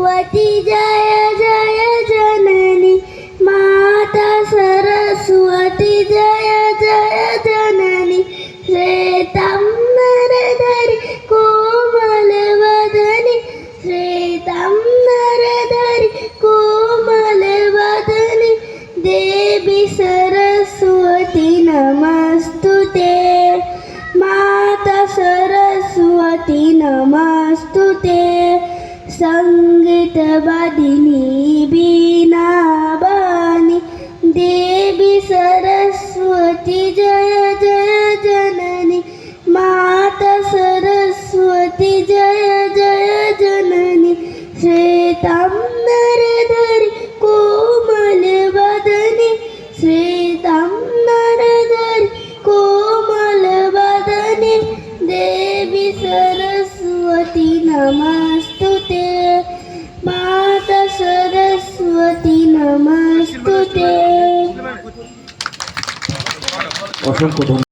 सरस्वती जय जय जननी माता सरस्वती जय जय जननी श्वेतांबरधरी कोमलवदनी श्वेतांबरधरी कोमलवदनी देवी सरस्वती नमस्तुते माता सरस्वती नमस्तुते संगीत वादिनी बीना बानी देवी सरस्वती जय जय जननी माता सरस्वती जय जय जननी श्वेतांबरधरी कोमलवदनी श्वेतांबरधरी कोमलवदनी देवी सरस्वती नमस्तुते माता सरस्वती नमस्तुते। অসংখ্য